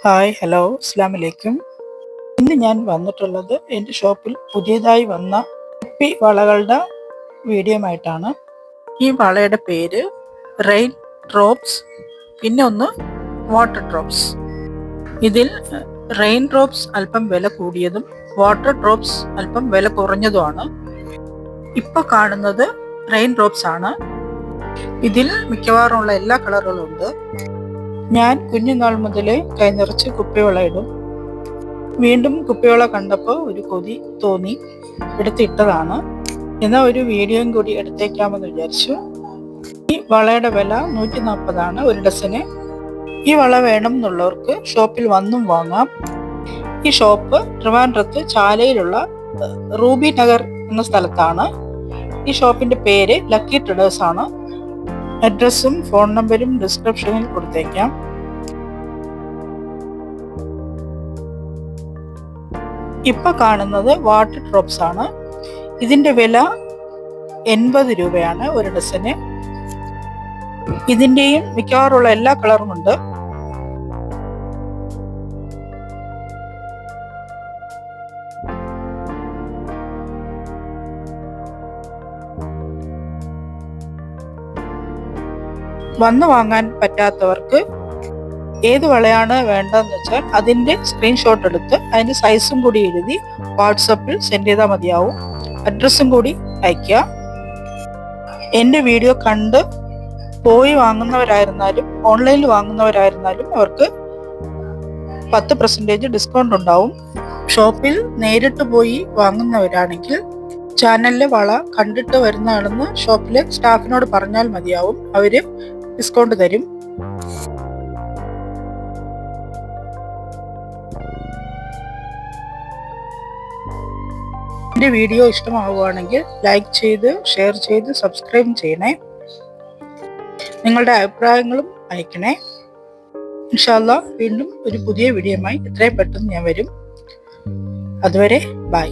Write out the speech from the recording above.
Hello, അസ്സാം വലൈക്കും. ഇന്ന് ഞാൻ വന്നിട്ടുള്ളത് എൻ്റെ ഷോപ്പിൽ പുതിയതായി വന്ന കുപ്പി വളകളുടെ വീഡിയോ ആയിട്ടാണ്. ഈ വളയുടെ പേര് റെയിൻ ഡ്രോപ്സ്, പിന്നെ ഒന്ന് വാട്ടർ ഡ്രോപ്സ്. ഇതിൽ റെയിൻ ഡ്രോപ്സ് അല്പം വില കൂടിയതും വാട്ടർ ഡ്രോപ്സ് അല്പം വില കുറഞ്ഞതുമാണ്. ഇപ്പോൾ കാണുന്നത് റെയിൻ ഡ്രോപ്സ് ആണ്. ഇതിൽ മിക്കവാറുമുള്ള എല്ലാ കളറുകളും ഉണ്ട്. ഞാൻ കുഞ്ഞുനാൾ മുതലേ കൈനിറച്ച് കുപ്പിവള ഇടും. വീണ്ടും കുപ്പിവള കണ്ടപ്പോൾ ഒരു കൊതി തോന്നി, എടുത്തിട്ടതാണ്. എന്നാൽ ഒരു വീഡിയോയും കൂടി എടുത്തേക്കാമെന്ന് വിചാരിച്ചു. ഈ വളയുടെ വില 140 ഒരു ഡസന്. ഈ വള വേണം എന്നുള്ളവർക്ക് ഷോപ്പിൽ വന്നും വാങ്ങാം. ഈ ഷോപ്പ് ട്രിവാൻഡ്രത്ത് ചാലയിലുള്ള റൂബി നഗർ എന്ന സ്ഥലത്താണ്. ഈ ഷോപ്പിന്റെ പേര് ലക്കി ട്രേഡേഴ്സ് ആണ്. അഡ്രസ്സും ഫോൺ നമ്പരും ഡിസ്ക്രിപ്ഷനിൽ കൊടുത്തേക്കാം. ഇപ്പൊ കാണുന്നത് വാട്ടർ ഡ്രോപ്സ് ആണ്. ഇതിന്റെ വില 80 രൂപയാണ് ഒരു ഡസന്. ഇതിന്റെയും മിക്കവാറുള്ള എല്ലാ കളറും ഉണ്ട്. വന്നു വാങ്ങാൻ പറ്റാത്തവർക്ക് ഏത് വളയാണ് വേണ്ടതെന്ന് വെച്ചാൽ അതിൻ്റെ സ്ക്രീൻഷോട്ട് എടുത്ത് അതിൻ്റെ സൈസും കൂടി എഴുതി വാട്സപ്പിൽ സെൻഡ് ചെയ്താൽ മതിയാവും. അഡ്രസ്സും കൂടി അയയ്ക്കുക. എൻ്റെ വീഡിയോ കണ്ട് പോയി വാങ്ങുന്നവരായിരുന്നാലും ഓൺലൈനിൽ വാങ്ങുന്നവരായിരുന്നാലും അവർക്ക് 10% ഡിസ്കൗണ്ട് ഉണ്ടാവും. ഷോപ്പിൽ നേരിട്ട് പോയി വാങ്ങുന്നവരാണെങ്കിൽ ചാനലിലെ വള കണ്ടിട്ട് വരുന്നതാണെന്ന് ഷോപ്പിലെ സ്റ്റാഫിനോട് പറഞ്ഞാൽ മതിയാവും. അവർ ഡിസ്കൗണ്ട് തരും. എൻ്റെ വീഡിയോ ഇഷ്ടമാവുകയാണെങ്കിൽ ലൈക്ക് ചെയ്ത്, ഷെയർ ചെയ്ത്, സബ്സ്ക്രൈബ് ചെയ്യണേ. നിങ്ങളുടെ അഭിപ്രായങ്ങളും അയക്കണേ. ഇൻഷാ അല്ലാഹ് വീണ്ടും ഒരു പുതിയ വീഡിയോയുമായി എത്രയും പെട്ടെന്ന് ഞാൻ വരും. അതുവരെ ബൈ.